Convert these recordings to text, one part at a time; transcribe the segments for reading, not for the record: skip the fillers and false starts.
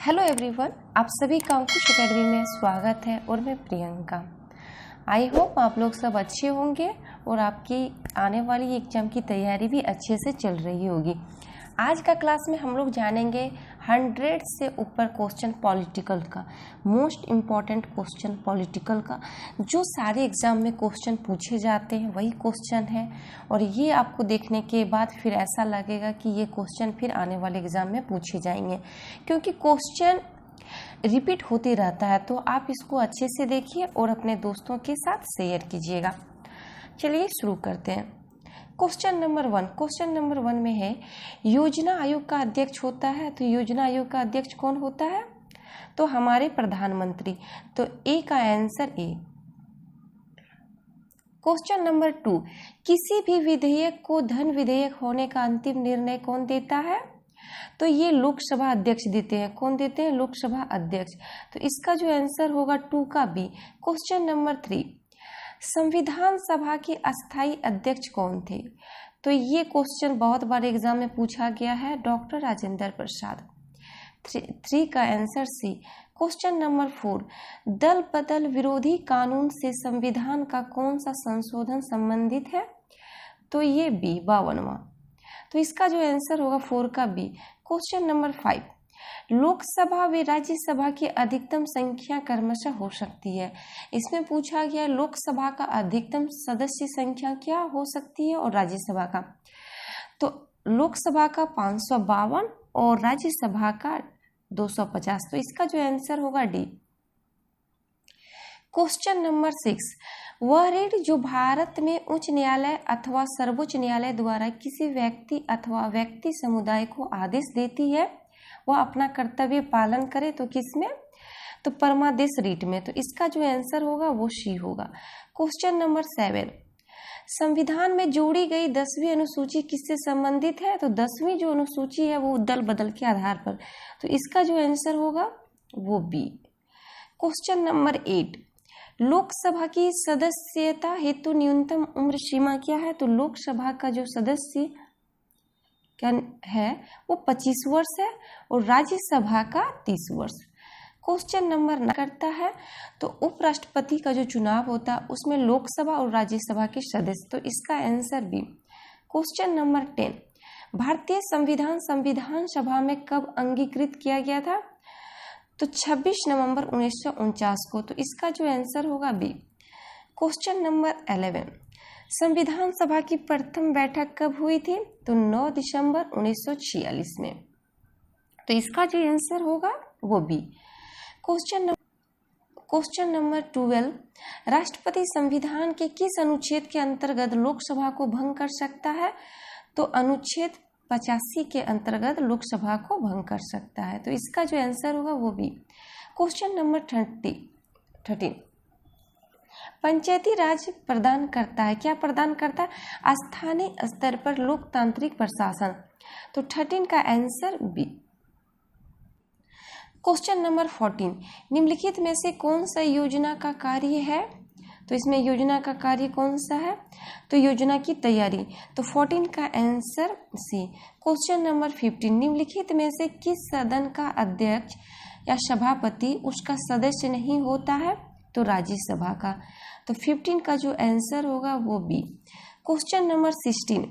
Hello everyone, आप सभी का अंकुश एकेडमी में स्वागत है और मैं प्रियंका। आई होप आप लोग सब अच्छे होंगे और आपकी आने वाली एग्जाम की तैयारी भी अच्छे से चल रही होगी। आज का क्लास में हम लोग जानेंगे 100 से ऊपर क्वेश्चन पॉलिटिकल का, मोस्ट इम्पॉर्टेंट क्वेश्चन पॉलिटिकल का, जो सारे एग्जाम में क्वेश्चन पूछे जाते हैं वही क्वेश्चन है। और ये आपको देखने के बाद फिर ऐसा लगेगा कि ये क्वेश्चन फिर आने वाले एग्जाम में पूछे जाएंगे, क्योंकि क्वेश्चन रिपीट होते रहता है। तो आप इसको अच्छे से देखिए और अपने दोस्तों के साथ शेयर कीजिएगा। चलिए शुरू करते हैं। क्वेश्चन नंबर वन में है, योजना आयोग का अध्यक्ष होता है। तो योजना आयोग का अध्यक्ष कौन होता है? तो हमारे प्रधानमंत्री। तो ए का आंसर ए। क्वेश्चन नंबर 2, किसी भी विधेयक को धन विधेयक होने का अंतिम निर्णय कौन देता है? तो ये लोकसभा अध्यक्ष देते हैं। कौन देते हैं? लोकसभा अध्यक्ष। तो इसका जो आंसर होगा 2 का बी। क्वेश्चन नंबर 3, संविधान सभा के अस्थायी अध्यक्ष कौन थे? तो ये क्वेश्चन बहुत बार एग्जाम में पूछा गया है, डॉक्टर राजेंद्र प्रसाद। 3 का आंसर सी। क्वेश्चन नंबर 4, दल बदल विरोधी कानून से संविधान का कौन सा संशोधन संबंधित है? तो ये बी 52वां। तो इसका जो आंसर होगा 4 का बी। क्वेश्चन नंबर 5, लोकसभा व राज्यसभा की अधिकतम संख्या क्रमशः हो सकती है। इसमें पूछा गया लोकसभा का अधिकतम सदस्य संख्या क्या हो सकती है और राज्यसभा का। तो लोकसभा का 552 और राज्यसभा का 250। तो इसका जो आंसर होगा डी। क्वेश्चन नंबर 6, वह ऋण जो भारत में उच्च न्यायालय अथवा सर्वोच्च न्यायालय द्वारा किसी व्यक्ति अथवा व्यक्ति समुदाय को आदेश देती है, वह अपना कर्तव्य पालन करे। तो किसमें? तो परमादेश रीट में। तो इसका जो आंसर होगा वो सी होगा। क्वेश्चन नंबर 7, संविधान में जोड़ी गई 10वीं अनुसूची किससे संबंधित है? तो 10वीं जो अनुसूची है वो दल बदल के आधार पर। तो इसका जो आंसर होगा वो बी। क्वेश्चन नंबर 8, लोकसभा की सदस्यता हेतु न्यूनतम उम्र सीमा क्या है? तो लोकसभा का जो सदस्य क्या है वो 25 वर्ष है और राज्यसभा का 30 वर्ष। क्वेश्चन नंबर 9 करता है, तो उपराष्ट्रपति का जो चुनाव होता है उसमें लोकसभा और राज्यसभा के सदस्य। तो इसका आंसर बी। क्वेश्चन नंबर 10, भारतीय संविधान सभा में कब अंगीकृत किया गया था? तो 26 नवंबर 1949 को। तो इसका जो आंसर होगा बी। क्वेश्चन नंबर 11, संविधान सभा की प्रथम बैठक कब हुई थी? तो 9 दिसंबर 1946 में। तो इसका जो आंसर होगा वो बी। क्वेश्चन नंबर 12, राष्ट्रपति संविधान के किस अनुच्छेद के अंतर्गत लोकसभा को भंग कर सकता है? तो अनुच्छेद 85 के अंतर्गत लोकसभा को भंग कर सकता है। तो इसका जो आंसर होगा वो बी। क्वेश्चन नंबर 13, पंचायती राज प्रदान करता है, क्या प्रदान करता है? स्थानीय स्तर पर लोकतांत्रिक प्रशासन। तो 13 का आंसर बी। क्वेश्चन नंबर 14, निम्नलिखित में से कौन सा योजना का कार्य है? तो इसमें योजना का कार्य कौन सा है? तो योजना की तैयारी। तो 14 का आंसर सी। क्वेश्चन नंबर 15, निम्नलिखित में से किस सदन का अध्यक्ष या सभापति उसका सदस्य नहीं होता है? तो राज्यसभा का। तो 15 का जो आंसर होगा वो बी। क्वेश्चन नंबर 16,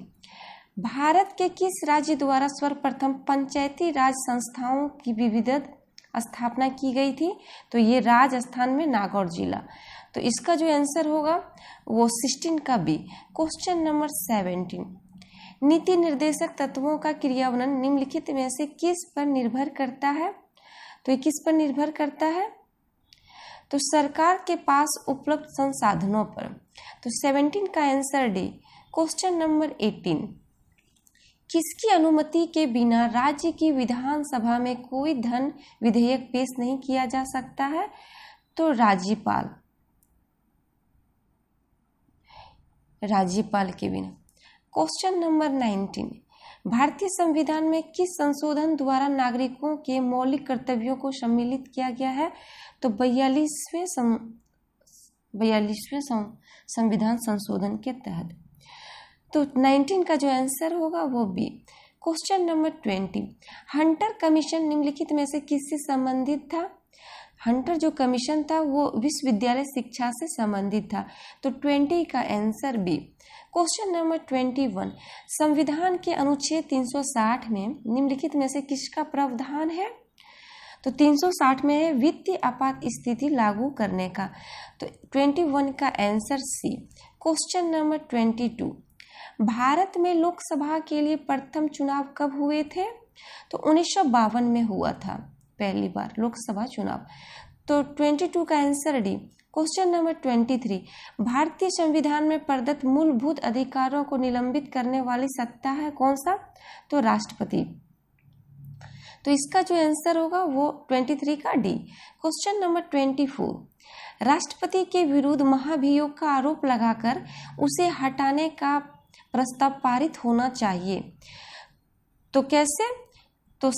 भारत के किस राज्य द्वारा सर्वप्रथम पंचायती राज संस्थाओं की विविधत स्थापना की गई थी? तो ये राजस्थान में नागौर जिला। तो इसका जो आंसर होगा वो 16 का बी। क्वेश्चन नंबर 17, नीति निर्देशक तत्वों का क्रियान्वयन निम्नलिखित में से किस पर निर्भर करता है? तो ये किस पर निर्भर करता है? तो सरकार के पास उपलब्ध संसाधनों पर। तो 17 का आंसर डी। क्वेश्चन नंबर 18, किसकी अनुमति के बिना राज्य की विधानसभा में कोई धन विधेयक पेश नहीं किया जा सकता है? तो राज्यपाल के बिना। क्वेश्चन नंबर 19, भारतीय संविधान में किस संशोधन द्वारा नागरिकों के मौलिक कर्तव्यों को सम्मिलित किया गया है? तो 42वें संविधान संशोधन के तहत। तो 19 का जो आंसर होगा वो B. Question number 20, Hunter Commission निम्नलिखित में से किससे संबंधित था? हंटर जो कमीशन था वो विश्वविद्यालय शिक्षा से संबंधित था। तो 20 का आंसर बी। क्वेश्चन नंबर 21, संविधान के अनुच्छेद 360 में निम्नलिखित में से किसका प्रावधान है? तो 360 में है वित्तीय आपात स्थिति लागू करने का। तो 21 का answer C. Question number 22, Bharat में लोकसभा के लिए प्रथम चुनाव कब हुए थे? तो 1952 में हुआ था पहली बार लोकसभा चुनाव। तो 22 का आंसर डी। क्वेश्चन नंबर 23, भारतीय संविधान में प्रदत्त मूलभूत अधिकारों को निलंबित करने वाली सत्ता है कौन सा? तो राष्ट्रपति। तो इसका जो आंसर होगा वो 23 का डी। क्वेश्चन नंबर 24, राष्ट्रपति के विरुद्ध महाभियोग का आरोप लगाकर उसे हटाने का प्रस्ताव पारित होना चाहिए। तो कैसे? तो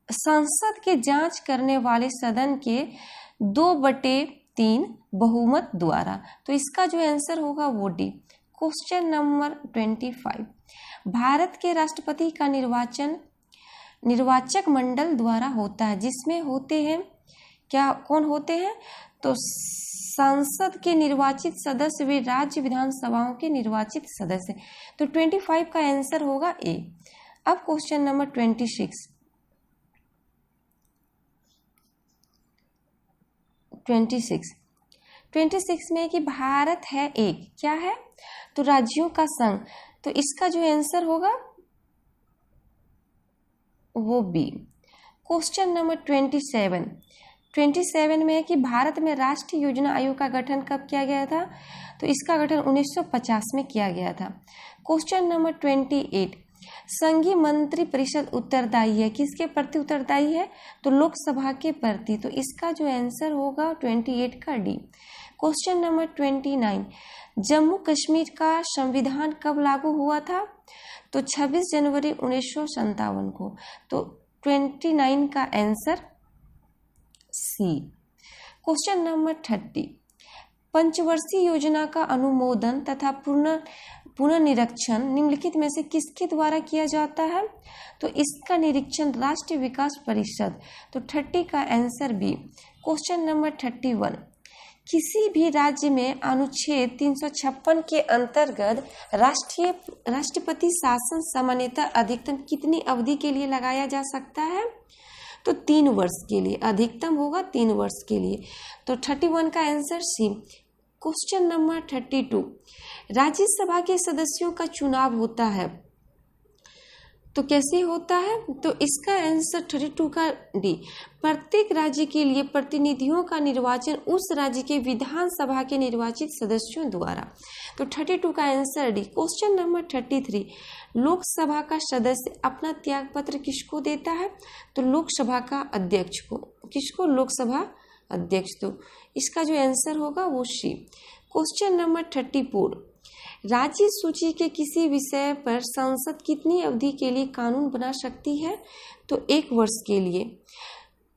संसद के जांच करने वाले सदन के 2/3 बहुमत द्वारा। तो इसका जो आंसर होगा वो डी। क्वेश्चन नंबर 25, भारत के राष्ट्रपति का निर्वाचन निर्वाचक मंडल द्वारा होता है जिसमें होते हैं क्या, कौन होते हैं? तो संसद के निर्वाचित सदस्य वे राज्य विधानसभाओं के निर्वाचित सदस्य। तो 25 का आंसर होगा ए। अब क्वेश्चन नंबर 26 में कि भारत है एक क्या है? तो राज्यों का संघ। तो इसका जो आंसर होगा वो बी। क्वेश्चन नंबर 27 में है कि भारत में राष्ट्रीय योजना आयोग का गठन कब किया गया था? तो इसका गठन 1950 में किया गया था। क्वेश्चन नंबर 28, संघीय मंत्री परिषद उत्तरदायी है किसके प्रति उत्तरदायी है? तो लोकसभा के प्रति। तो इसका जो आंसर होगा 28 का D. Question number 29, Jammu Kashmir का संविधान कब लागू हुआ था? तो 26 जनवरी 1957 को। तो 29 का आंसर सी। क्वेश्चन नंबर 30, पंचवर्षीय योजना का अनुमोदन तथा पुनर्निरीक्षण निम्नलिखित में से किसके द्वारा किया जाता है? तो इसका निरीक्षण राष्ट्रीय विकास परिषद। तो 30 का आंसर बी। क्वेश्चन नंबर 31, किसी भी राज्य में अनुच्छेद 356 के अंतर्गत राष्ट्रपति शासन सामान्यतः अधिकतम कितनी अवधि के लिए लगाया जा सकता है? तो 3 वर्ष के लिए, अधिकतम होगा 3 वर्ष के लिए। तो 31 का answer C. Question number 32, Rajya Sabha के सदस्यों का चुनाव होता है तो कैसे होता है? तो इसका आंसर 32 का डी। प्रत्येक राज्य के लिए प्रतिनिधियों का निर्वाचन उस राज्य के विधानसभा के निर्वाचित सदस्यों द्वारा। तो 32 का answer D. Question number 33, Lok Sabha का सदस्य अपना त्यागपत्र किसको देता है? तो लोकसभा का अध्यक्ष को। किसको? लोकसभा अध्यक्ष। तो इसका जो आंसर होगा वो सी। क्वेश्चन नंबर 34, राज्य सूची के किसी विषय पर संसद कितनी अवधि के लिए कानून बना सकती है? तो 1 वर्ष के लिए,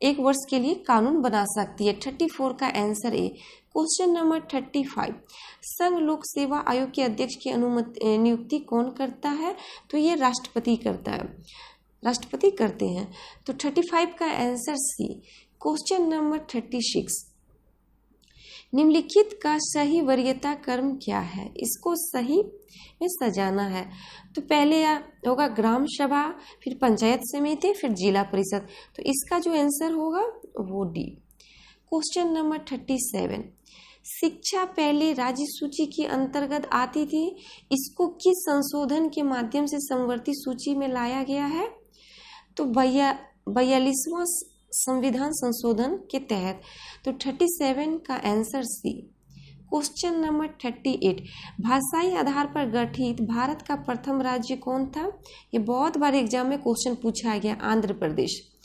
1 वर्ष के लिए कानून बना सकती है। 34 का आंसर ए। क्वेश्चन नंबर 35, संघ लोक सेवा आयोग के अध्यक्ष की नियुक्ति कौन करता है? तो ये राष्ट्रपति करता है, राष्ट्रपति करते हैं। तो 35 का आंसर सी। क्वेश्चन नंबर 36, निम्नलिखित का सही वरीयता क्रम क्या है? इसको सही में सजाना है। तो पहले होगा ग्राम सभा, फिर पंचायत समिति, फिर जिला परिषद। तो इसका जो आंसर होगा वो डी। क्वेश्चन नंबर 37, शिक्षा पहले राज्य सूची के अंतर्गत आती थी, इसको किस संशोधन के माध्यम से समवर्ती सूची में लाया गया है? तो 42वां संविधान संशोधन के तहत। तो 37 का आंसर सी। क्वेश्चन नंबर 38, भाषाई आधार पर गठित भारत का प्रथम राज्य कौन था? ये बहुत बार एग्जाम में क्वेश्चन पूछा गया, आंध्र प्रदेश।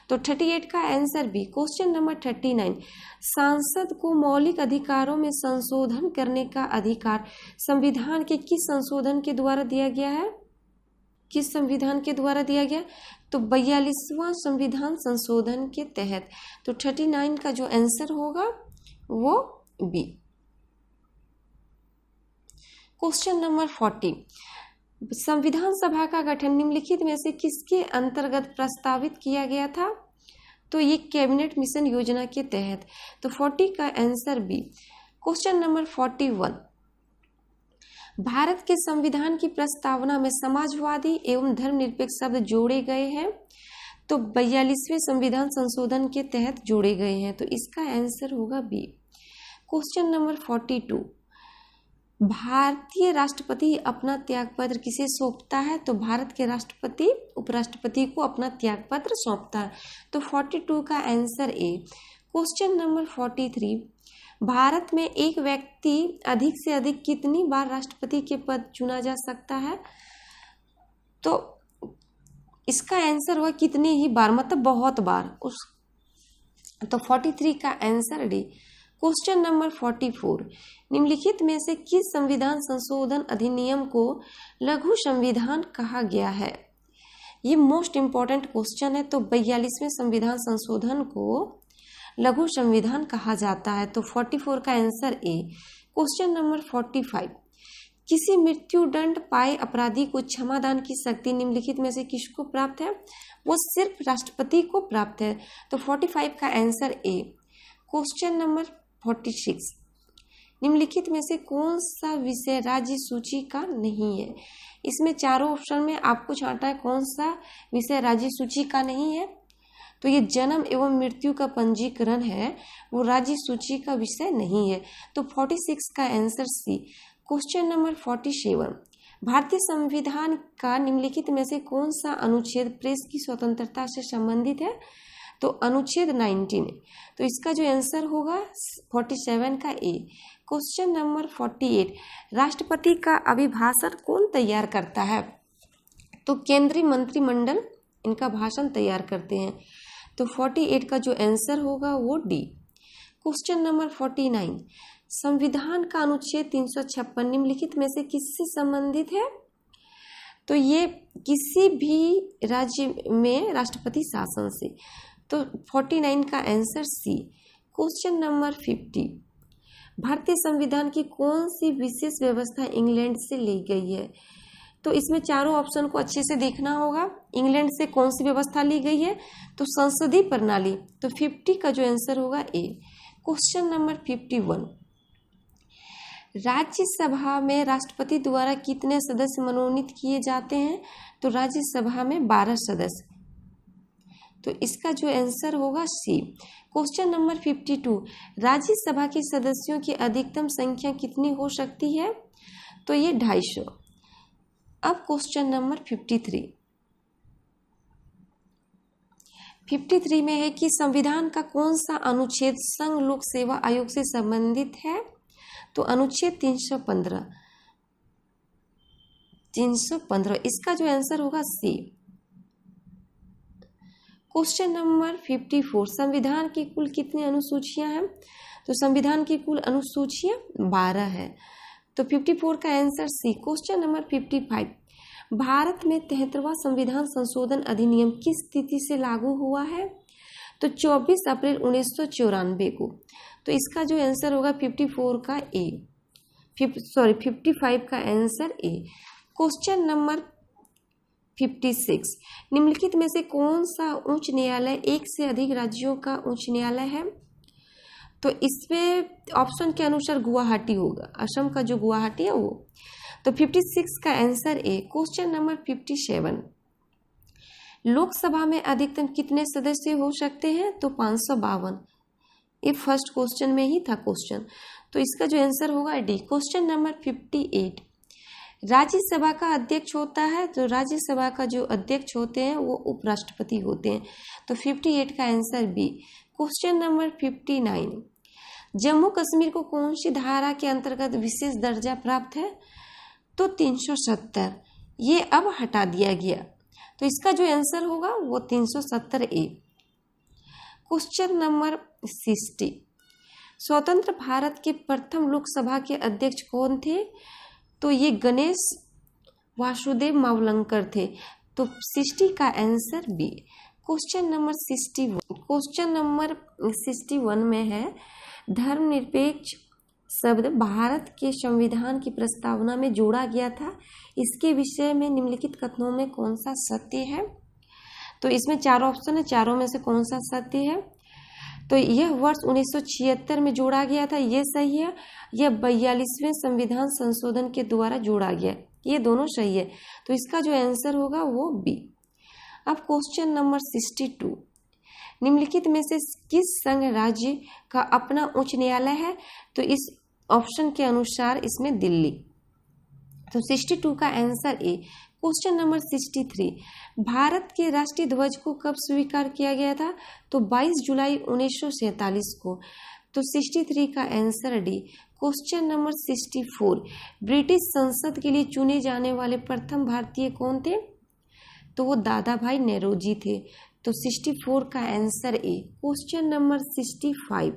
तो 38 का आंसर बी। क्वेश्चन नंबर 39, सांसद को मौलिक अधिकारों में संशोधन करने का अधिकार संविधान के किस संशोधन के द्वारा दिया गया है? किस संविधान के द्वारा दिया गया? तो 42वां संविधान संशोधन के तहत। तो 39 का जो आंसर होगा वो बी। क्वेश्चन नंबर 40, संविधान सभा का गठन निम्नलिखित में से किसके अंतर्गत प्रस्तावित किया गया था? तो ये कैबिनेट मिशन योजना के तहत। तो 40 का answer B. Question number 41, Bharat के संविधान की प्रस्तावना में समाजवादी एवं धर्मनिरपेक्ष शब्द जोड़े गए हैं। तो 42वें संविधान संशोधन के तहत जोड़े गए हैं। तो इसका आंसर होगा बी। क्वेश्चन नंबर 42, भारतीय राष्ट्रपति अपना त्यागपत्र किसे सौंपता है? तो भारत के राष्ट्रपति उपराष्ट्रपति को अपना त्यागपत्र सौंपता है। तो 42 का answer A. Question number 43, Bharat में एक व्यक्ति अधिक से अधिक कितनी बार राष्ट्रपति के पद चुना जा सकता है? तो इसका आंसर हुआ कितने ही बार, मतलब बहुत बार। तो 43 का आंसर डी। क्वेश्चन नंबर 44, निम्नलिखित में से किस संविधान संशोधन अधिनियम को लघु संविधान कहा गया है? ये मोस्ट इंपॉर्टेंट क्वेश्चन है। तो 42वें संविधान संशोधन को लघु संविधान कहा जाता है। तो 44 का आंसर ए। क्वेश्चन नंबर 45, किसी मृत्यु दंड पाए अपराधी को क्षमादान की शक्ति निम्नलिखित में से किसको प्राप्त है? वो सिर्फ राष्ट्रपति को प्राप्त है। तो 45 का आंसर ए। क्वेश्चन नंबर 46, निम्नलिखित में से कौन सा विषय राज्य सूची का नहीं है? इसमें चारों ऑप्शन में आपको छांटा है कौन सा विषय राज्य सूची का नहीं है। तो ये जन्म एवं मृत्यु का पंजीकरण है, वो राज्य सूची का विषय नहीं है। तो 46 का आंसर सी। क्वेश्चन नंबर 47, भारतीय संविधान का निम्नलिखित में से कौन सा अनुच्छेद प्रेस की स्वतंत्रता से संबंधित है? तो अनुच्छेद 19। तो इसका जो आंसर होगा 47 का ए। क्वेश्चन नंबर 48, राष्ट्रपति का अभिभाषण कौन तैयार करता है? तो केंद्रीय मंत्रिमंडल इनका भाषण तैयार करते हैं। तो 48 का जो आंसर होगा वो डी। क्वेश्चन नंबर 49, संविधान का अनुच्छेद 356 निम्नलिखित में से किससे संबंधित है? तो ये किसी भी राज्य में राष्ट्रपति शासन से। तो 49 का आंसर सी। क्वेश्चन नंबर 50, भारतीय संविधान की कौन सी विशेष व्यवस्था इंग्लैंड से ली गई है? तो इसमें चारों ऑप्शन को अच्छे से देखना होगा। इंग्लैंड से कौन सी व्यवस्था ली गई है? तो संसदीय प्रणाली। तो 50 का जो आंसर होगा ए। क्वेश्चन नंबर 51, राज्यसभा में राष्ट्रपति द्वारा कितने सदस्य मनोनीत किए जाते हैं? तो राज्यसभा में 12 सदस्य। तो इसका जो आंसर होगा सी। क्वेश्चन नंबर 52, राज्यसभा के सदस्यों की अधिकतम संख्या कितनी हो सकती है? तो ये 250। अब क्वेश्चन नंबर 53 में है कि संविधान का कौन सा अनुच्छेद संघ लोक सेवा आयोग से संबंधित है? तो अनुच्छेद 315। इसका जो आंसर होगा सी। क्वेश्चन नंबर 54, संविधान की कुल कितनी अनुसूचियां हैं? तो संविधान की कुल अनुसूचियां 12 है। तो 54 का answer C. Question number 55, Bharat में 73वां संविधान संशोधन अधिनियम किस तिथि से लागू हुआ है? तो 24 अप्रैल 1994 को। तो इसका जो आंसर होगा 54 का ए। 55 का आंसर ए। क्वेश्चन नंबर 56, निम्नलिखित में से कौन सा उच्च न्यायालय एक से अधिक राज्यों का उच्च न्यायालय है? तो इसमें ऑप्शन के अनुसार गुवाहाटी होगा, असम का जो गुवाहाटी है वो। तो 56 का answer A. Question number 57, Lok Sabha में अधिकतम कितने सदस्य हो सकते हैं? तो 552। ये फर्स्ट क्वेश्चन में ही था क्वेश्चन। तो इसका जो आंसर होगा डी। क्वेश्चन नंबर 58, राज्यसभा का अध्यक्ष होता है? तो राज्यसभा का जो अध्यक्ष होते हैं वो उपराष्ट्रपति होते हैं। तो 58 का answer B. Question number 59, Jammu Kashmir को कौन सी धारा के अंतर्गत विशेष दर्जा प्राप्त है? तो 370। ये अब हटा दिया गया। तो इसका जो आंसर होगा वो 370 ए। क्वेश्चन नंबर 60, स्वतंत्र भारत के प्रथम लोकसभा के अध्यक्ष कौन थे? तो ये गणेश वासुदेव मावलंकर थे। तो 60 का आंसर बी। क्वेश्चन नंबर 61 में है, धर्मनिरपेक्ष शब्द भारत के संविधान की प्रस्तावना में जोड़ा गया था, इसके विषय में निम्नलिखित कथनों में कौन सा सत्य है? तो इसमें 4 ऑप्शन है, चारों में से कौन सा सत्य है? तो यह वर्ष 1976 में जोड़ा गया था, ये सही है। यह 42वें संविधान संशोधन के द्वारा जोड़ा गया, ये दोनों सही है। तो इसका जो आंसर होगा वो बी। अब क्वेश्चन नंबर 62, निम्नलिखित में से किस संघ राज्य का अपना उच्च न्यायालय है? तो इस ऑप्शन के अनुसार इसमें दिल्ली। तो 62 का answer A. Question number 63, Bharat के राष्ट्रीय ध्वज को कब स्वीकार किया गया था? तो 22 जुलाई 1947 को। तो 63 का answer D. Question number 64, British संसद के लिए चुने जाने वाले प्रथम भारतीय कौन थे? तो वो दादा भाई नेहरूजी थे। तो 64 का आंसर ए। क्वेश्चन नंबर 65,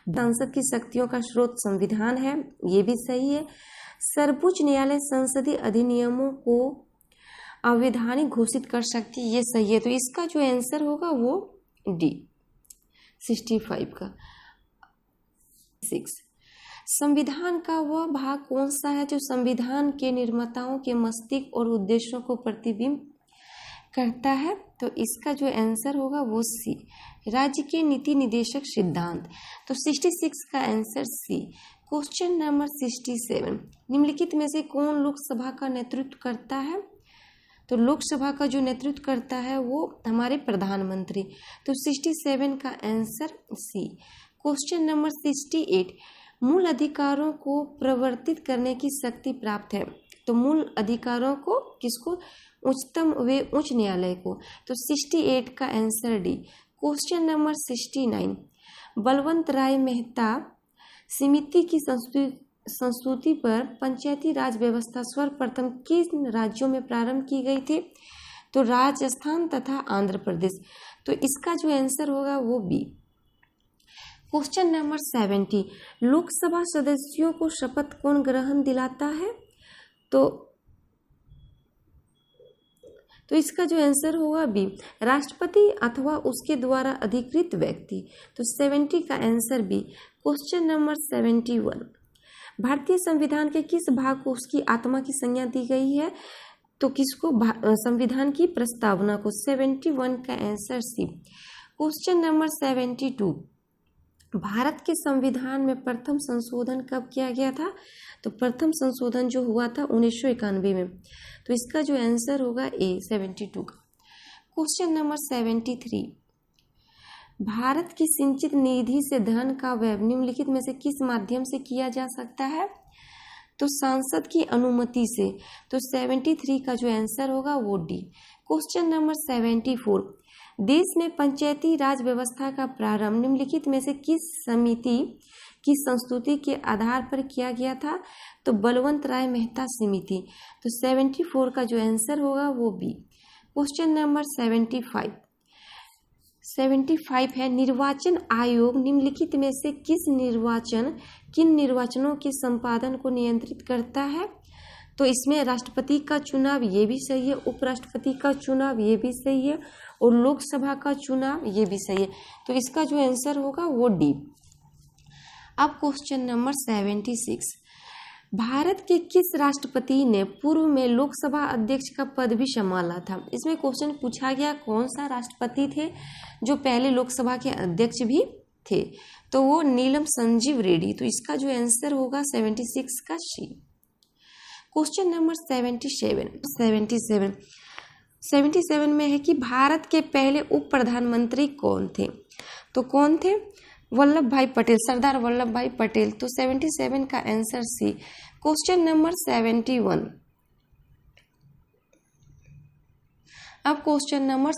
संसद की शक्तियों का स्रोत संविधान है, ये भी सही है। सर्वोच्च न्यायालय संसदीय अधिनियमों को अवैधानिक घोषित कर सकती है, ये सही है। तो इसका जो आंसर होगा वो डी 65 का। 6, संविधान का वह भाग कौन सा है जो संविधान के निर्माताओं के मस्तिष्क और उद्देश्यों को प्रतिबिंब करता है? तो इसका जो आंसर होगा वो सी, राज्य के नीति निर्देशक सिद्धांत। तो 66 का आंसर सी। क्वेश्चन नंबर 67, निम्नलिखित में से कौन लोकसभा का नेतृत्व करता है? तो लोकसभा का जो नेतृत्व करता है वो हमारे प्रधानमंत्री। तो 67 का आंसर सी। क्वेश्चन नंबर 68, मूल अधिकारों को प्रवर्तित करने की शक्ति प्राप्त है? तो मूल अधिकारों को किसको? उच्चतम व उच्च न्यायालय को। तो 68 का answer D. Question number 69, Balwant Rai Mehta समिति की संस्तुति पर पंचायती राज व्यवस्था सर्वप्रथम किन राज्यों में प्रारंभ की गई थी? तो राजस्थान तथा आंध्र प्रदेश। तो इसका जो आंसर होगा वो बी। क्वेश्चन नंबर 70, लोकसभा सदस्यों को शपथ कौन ग्रहण दिलाता है? तो इसका जो आंसर होगा बी, राष्ट्रपति अथवा उसके द्वारा अधिकृत व्यक्ति। तो 70 का आंसर बी। क्वेश्चन नंबर 71, भारतीय संविधान के किस भाग को उसकी आत्मा की संज्ञा दी गई है? तो किसको? संविधान की प्रस्तावना को। 71 का answer C. Question number 72, Bharat के संविधान में प्रथम संशोधन कब किया गया था? तो प्रथम संशोधन जो हुआ था 1991 में। तो इसका जो आंसर होगा ए 72 का। क्वेश्चन नंबर 73, भारत की सिंचित निधि से धन का व्यय निम्नलिखित में से किस माध्यम से किया जा सकता है? तो सांसद की अनुमति से। तो 73 का जो आंसर होगा वो डी। क्वेश्चन नंबर 74, देश में पंचायती राज व्यवस्था का प्रारंभ निम्नलिखित में से किस समिति की संस्तुति के आधार पर किया गया था? तो बलवंत राय मेहता समिति। तो 74 का जो आंसर होगा वो बी। क्वेश्चन नंबर 75 है, निर्वाचन आयोग निम्नलिखित में से किन निर्वाचनों के संपादन को नियंत्रित करता है? तो इसमें राष्ट्रपति का चुनाव, ये भी सही है, उपराष्ट्रपति का चुनाव, ये भी सही है, और लोकसभा का चुनाव, ये भी सही है। तो इसका जो आंसर होगा वो डी। अब क्वेश्चन नंबर 76, भारत के किस राष्ट्रपति ने पूर्व में लोकसभा अध्यक्ष का पद भी संभाला था? इसमें क्वेश्चन पूछा गया कौन सा राष्ट्रपति थे जो पहले लोकसभा के अध्यक्ष भी थे? तो वो नीलम संजीव रेड्डी। तो इसका जो आंसर होगा 76 का सी। क्वेश्चन नंबर 77 में है कि भारत के पहले उप प्रधानमंत्री कौन थे? तो कौन थे? वल्लभ भाई पटेल, सरदार वल्लभ भाई पटेल। तो 77 का आंसर सी। Question number 71। अब क्वेश्चन नंबर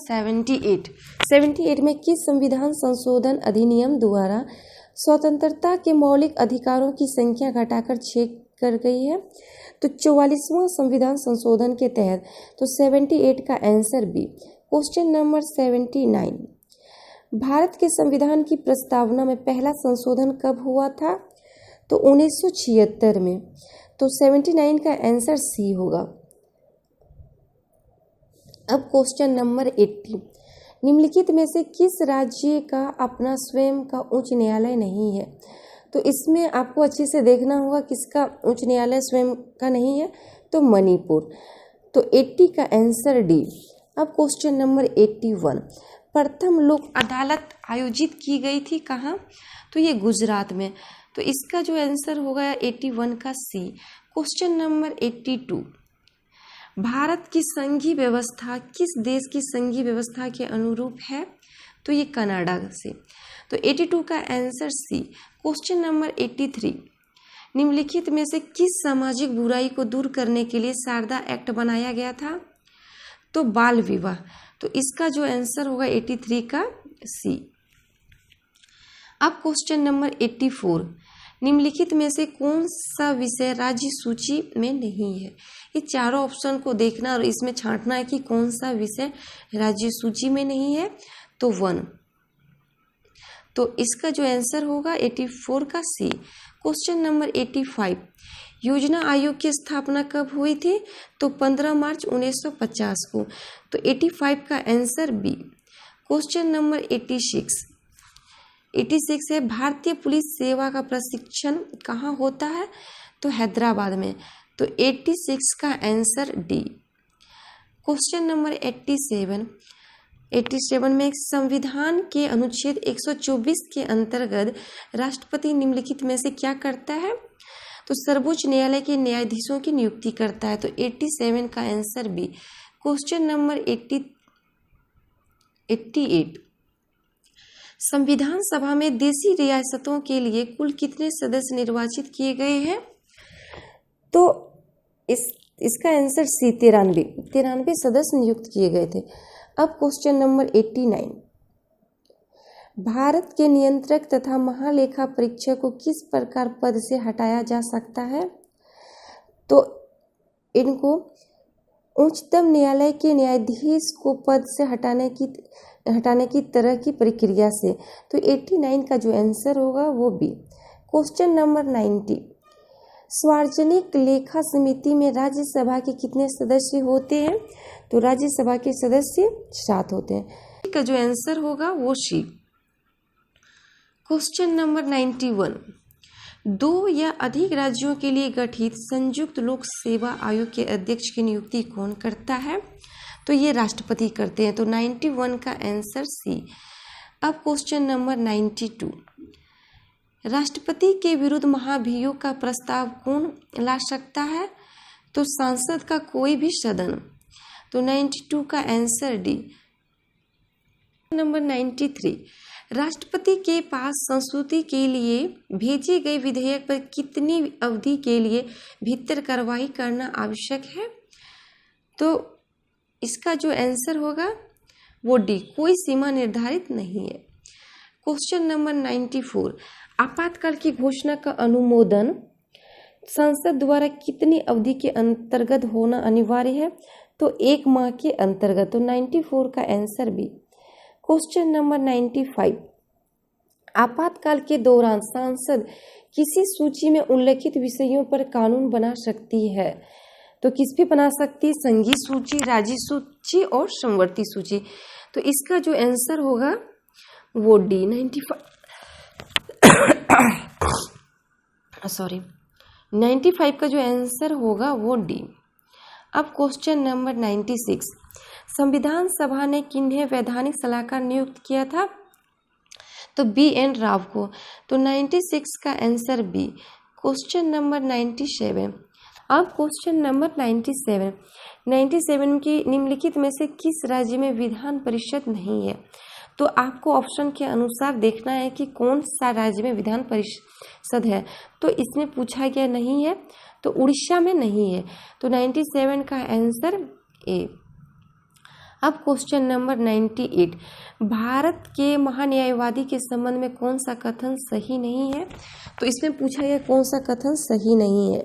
78 में किस संविधान संशोधन अधिनियम द्वारा स्वतंत्रता के मौलिक अधिकारों की संख्या घटाकर 6 कर गई है? तो 44वां संविधान संशोधन के तहत। तो 78 का answer B. Question number 79, Bharat के संविधान की प्रस्तावना में पहला संशोधन कब हुआ था? तो 1976 में। तो 79 का आंसर सी होगा। अब क्वेश्चन नंबर 80, निम्नलिखित में से किस राज्य का अपना स्वयं का उच्च न्यायालय नहीं है? तो तो इसमें आपको अच्छे से देखना होगा किसका उच्च न्यायालय स्वयं का नहीं है, तो मणिपुर। तो 80 का आंसर डी। अब क्वेश्चन नंबर 81, प्रथम लोक अदालत आयोजित की गई थी कहाँ? तो ये गुजरात में। तो इसका जो आंसर होगा 81 का सी। क्वेश्चन नंबर 82, भारत की संघीय व्यवस्था किस देश की संघीय व्यवस्था के अनुरूप है? तो ये कनाडा से। तो 82 का आंसर सी। क्वेश्चन नंबर 83, निम्नलिखित में से किस सामाजिक बुराई को दूर करने के लिए शारदा एक्ट बनाया गया था? तो बाल विवाह। तो इसका जो आंसर होगा 83 का सी। अब क्वेश्चन नंबर 84, निम्नलिखित में से कौन सा विषय राज्य सूची में नहीं है? ये चारों ऑप्शन को देखना और इसमें छांटना है कि कौन सा विषय राज्य सूची में नहीं है। तो 1। तो इसका जो आंसर होगा 84 का सी। क्वेश्चन नंबर 85, योजना आयोग की स्थापना कब हुई थी? तो 15 मार्च 1950 को। तो 85 का आंसर बी। क्वेश्चन नंबर 86 है, भारतीय पुलिस सेवा का प्रशिक्षण कहाँ होता है? तो हैदराबाद में। तो 86 का आंसर डी। क्वेश्चन नंबर 87 में संविधान के अनुच्छेद 124 के अंतर्गत राष्ट्रपति निम्नलिखित में से क्या करता है? तो सर्वोच्च न्यायालय के न्यायाधीशों की नियुक्ति करता है। तो 87 का आंसर बी। क्वेश्चन नंबर 88, संविधान सभा में देशी रियासतों के लिए कुल कितने सदस्य निर्वाचित किए गए हैं? तो इसका आंसर सी 93 सदस्य नियुक्त किए गए थे। अब क्वेश्चन नंबर 89, भारत के नियंत्रक तथा महालेखा परीक्षक को किस प्रकार पद से हटाया जा सकता है? तो इनको उच्चतम न्यायालय के न्यायाधीश को पद से हटाने की तरह की प्रक्रिया से। तो 89 का जो आंसर होगा वो बी। क्वेश्चन नंबर 90, सार्वजनिक लेखा समिति में राज्यसभा के कितने सदस्य होते हैं? तो राज्यसभा के सदस्य 7 होते हैं। का जो आंसर होगा वो सी। क्वेश्चन नंबर 91, 2 या अधिक राज्यों के लिए गठित संयुक्त लोक सेवा आयोग के अध्यक्ष की नियुक्ति कौन करता है? तो ये राष्ट्रपति करते हैं। तो 91 का आंसर सी। अब क्वेश्चन नंबर 92, राष्ट्रपति के विरुद्ध महाभियोग का प्रस्ताव कौन ला सकता है? तो सांसद का कोई भी सदन। तो 92 का आंसर डी। नंबर 93, राष्ट्रपति के पास संस्तुति के लिए भेजे गए विधेयक पर कितनी अवधि के लिए भीतर कार्रवाई करना आवश्यक है? तो इसका जो आंसर होगा वो डी, कोई सीमा निर्धारित नहीं है। क्वेश्चन नंबर 94, आपातकाल की घोषणा का अनुमोदन संसद द्वारा कितनी अवधि के अंतर्गत होना अनिवार्य है? तो 1 माह के अंतर्गत। तो 94 का आंसर बी। क्वेश्चन नंबर 95, आपातकाल के दौरान सांसद किसी सूची में उल्लेखित विषयों पर कानून बना सकती है? तो किस पे बना सकती है? संघीय सूची, राज्य सूची और समवर्ती सूची। तो इसका जो आंसर होगा वो डी 95 का जो आंसर होगा वो डी। अब क्वेश्चन नंबर 96, संविधान सभा ने किन्हें वैधानिक सलाहकार नियुक्त किया था? तो BN राव को। तो 96 का आंसर बी। क्वेश्चन नंबर 97, अब क्वेश्चन नंबर 97 की निम्नलिखित में से किस राज्य में विधान परिषद नहीं है? तो आपको ऑप्शन के अनुसार देखना है कि कौन सा राज्य में विधान परिषद है। तो इसमें पूछा गया नहीं है, तो उड़ीसा में नहीं है। तो 97 का आंसर ए। अब क्वेश्चन नंबर 98, भारत के महान्यायवादी के संबंध में कौन सा कथन सही नहीं है? तो इसमें पूछा गया कौन सा कथन सही नहीं है।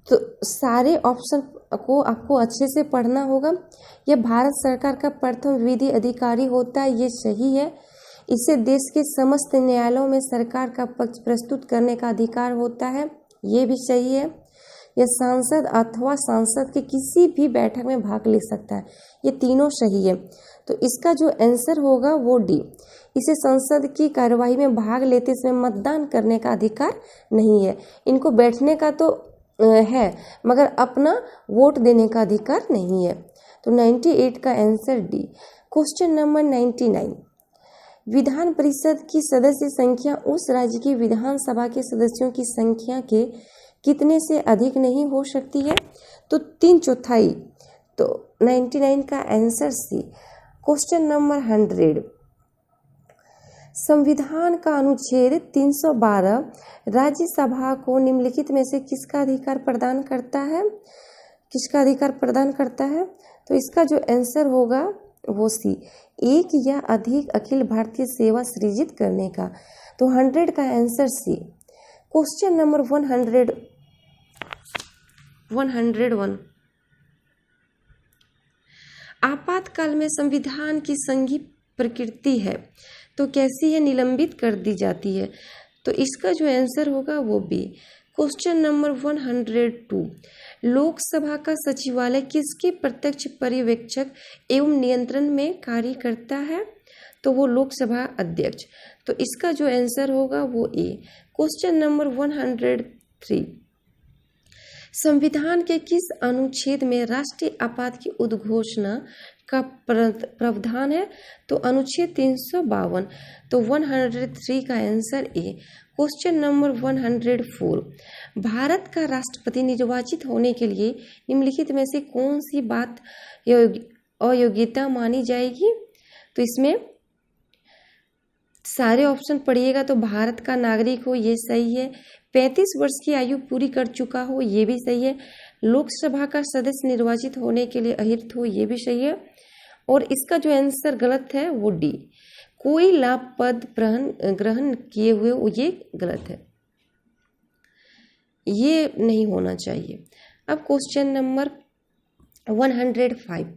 तो सारे ऑप्शन को आपको अच्छे से पढ़ना होगा। यह भारत सरकार का प्रथम विधि अधिकारी होता है, ये सही है। इसे देश के समस्त न्यायालयों में सरकार का पक्ष प्रस्तुत करने का अधिकार होता है, ये भी सही है। यह सांसद अथवा सांसद के किसी भी बैठक में भाग ले सकता है, ये तीनों सही है। तो इसका जो आंसर होगा वो डी। इसे संसद की कार्यवाही में भाग लेते समय मतदान करने का अधिकार नहीं है। इनको बैठने का तो है मगर अपना वोट देने का अधिकार नहीं है। तो 98 का answer D. Question number 99, Vidhan Parishad की सदस्य संख्या उस राज्य की विधानसभा के सदस्यों की संख्या के कितने से अधिक नहीं हो सकती है? तो 3/4। तो 99 का आंसर सी। क्वेश्चन नंबर 100, संविधान का अनुच्छेद 312 राज्यसभा को निम्नलिखित में से किसका अधिकार प्रदान करता है? किसका अधिकार प्रदान करता है? तो इसका जो आंसर होगा वो सी, एक या अधिक अखिल भारतीय सेवा सृजित करने का। तो 100 का आंसर सी। क्वेश्चन नंबर 101, आपातकाल में संविधान की संघीय प्रकृति है तो कैसी है? निलंबित कर दी जाती है। तो इसका जो आंसर होगा वो बी। क्वेश्चन नंबर 102, लोकसभा का सचिवालय किसके प्रत्यक्ष पर्यवेक्षक एवं नियंत्रण में कार्य करता है? तो वो लोकसभा अध्यक्ष। तो इसका जो आंसर होगा वो ए। क्वेश्चन नंबर 103, संविधान के किस अनुच्छेद में राष्ट्रीय आपात की उद्घोषणा का प्रावधान है? तो अनुच्छेद 352। तो 103 का answer A. Question number 104, Bharat का राष्ट्रपति निर्वाचित होने के लिए निम्नलिखित में से कौन सी बात अयोग्यता मानी जाएगी? तो इसमें सारे ऑप्शन पढ़िएगा। तो भारत का नागरिक हो, ये सही है। 35 वर्ष की आयु पूरी कर चुका हो, ये भी सही है। लोकसभा का सदस्य निर्वाचित होने के लिए अहिर्त हो, ये भी सही है। और इसका जो आंसर गलत है वो डी, कोई लाभ पद ग्रहण किए हुए, ये गलत है, ये नहीं होना चाहिए। अब क्वेश्चन नंबर 105,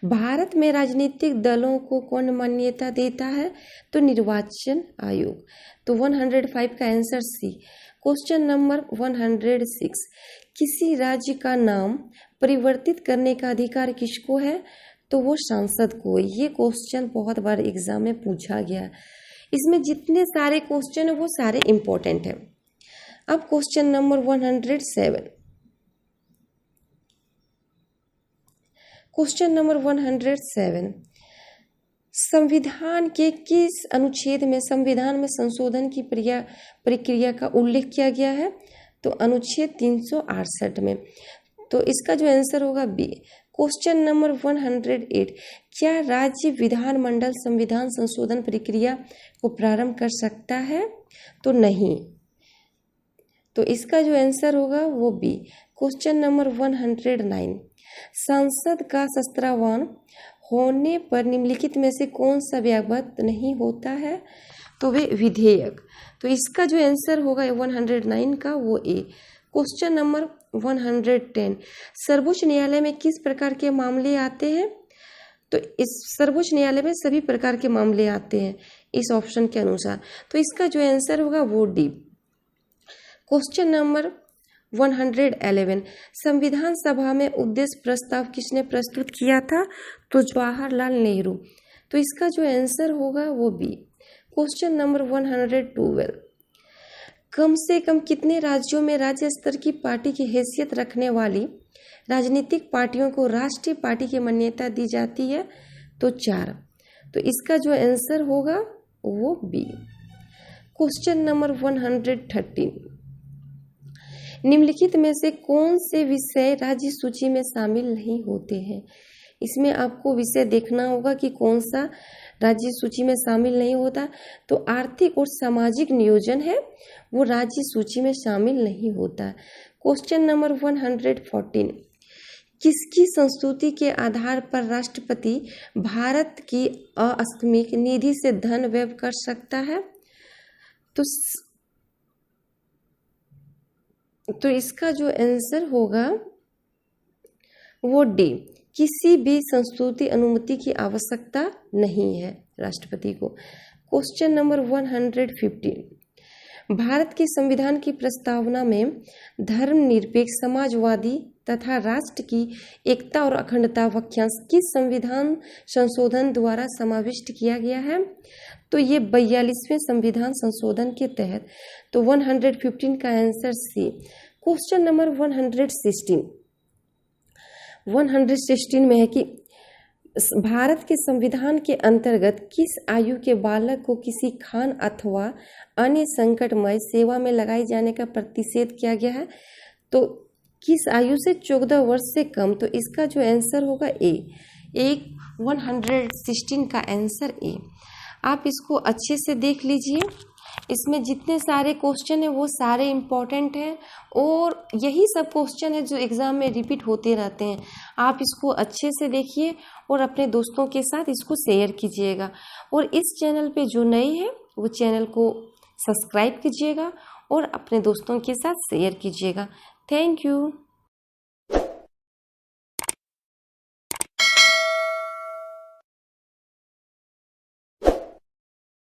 भारत में राजनीतिक दलों को कौन मान्यता देता है? तो निर्वाचन आयोग। तो 105 का आंसर सी। क्वेश्चन नंबर 106, किसी राज्य का नाम परिवर्तित करने का अधिकार किसको है? तो वो सांसद को। ये क्वेश्चन बहुत बार एग्जाम में पूछा गया। इसमें जितने सारे क्वेश्चन है वो सारे इंपॉर्टेंट है। अब क्वेश्चन नंबर 107, क्वेश्चन नंबर 107, संविधान के किस अनुच्छेद में संविधान में संशोधन की प्रक्रिया का उल्लेख किया गया है? तो अनुच्छेद 368 में। तो इसका जो आंसर होगा बी। क्वेश्चन नंबर 108, क्या राज्य विधानमंडल संविधान संशोधन प्रक्रिया को प्रारंभ कर सकता है? तो नहीं। तो इसका जो आंसर होगा वो बी। क्वेश्चन नंबर 109, संसद का शस्त्रावन होने पर निम्नलिखित में से कौन सा व्यवहार नहीं होता है? तो वे विधेयक। तो इसका जो आंसर होगा 109 का वो ए। क्वेश्चन नंबर 110, सर्वोच्च न्यायालय में किस प्रकार के मामले आते हैं? तो इस सर्वोच्च न्यायालय में सभी प्रकार के मामले आते हैं इस ऑप्शन के अनुसार। तो इसका जो आंसर होगा वो डी। क्वेश्चन नंबर 111, संविधान सभा में उद्देश्य प्रस्ताव किसने प्रस्तुत किया था? तो जवाहरलाल नेहरू। तो इसका जो आंसर होगा वो बी। क्वेश्चन नंबर 112, कम से कम कितने राज्यों में राज्य स्तर की पार्टी की हैसियत रखने वाली राजनीतिक पार्टियों को राष्ट्रीय पार्टी की मान्यता दी जाती है? तो 4। तो इसका जो आंसर होगा वो बी। क्वेश्चन नंबर 113, निम्नलिखित में से कौन से विषय राज्य सूची में शामिल नहीं होते हैं? इसमें आपको विषय देखना होगा कि कौन सा राज्य सूची में शामिल नहीं होता। तो आर्थिक और सामाजिक नियोजन है वो राज्य सूची में शामिल नहीं होता। क्वेश्चन नंबर 114, किसकी संस्तुति के आधार पर राष्ट्रपति भारत की अस्थमिक निधि से धन व्यय कर सकता है? तो इसका जो आंसर होगा वो डी, किसी भी संस्तुति अनुमति की आवश्यकता नहीं है राष्ट्रपति को। क्वेश्चन नंबर 115, भारत के संविधान की प्रस्तावना में धर्मनिरपेक्ष, समाजवादी तथा राष्ट्र की एकता और अखंडता वाक्यांश किस संविधान संशोधन द्वारा समाविष्ट किया गया है? तो ये 42वें संविधान संशोधन के तहत। तो 115 का आंसर सी। क्वेश्चन नंबर 116 में है कि भारत के संविधान के अंतर्गत किस आयु के बालक को किसी खान अथवा अन्य संकटमय सेवा में लगाए जाने का प्रतिषेध किया गया है? तो किस आयु से? 14 वर्ष से कम। तो इसका जो आंसर होगा ए। 116 का आंसर ए। आप इसको अच्छे से देख लीजिए, इसमें जितने सारे क्वेश्चन है वो सारे इम्पोर्टेंट हैं और यही सब क्वेश्चन है जो एग्ज़ाम में रिपीट होते रहते हैं। आप इसको अच्छे से देखिए और अपने दोस्तों के साथ इसको शेयर कीजिएगा। और इस चैनल पे जो नए हैं वो चैनल को सब्सक्राइब कीजिएगा और अपने दोस्तों के साथ शेयर कीजिएगा। Thank you.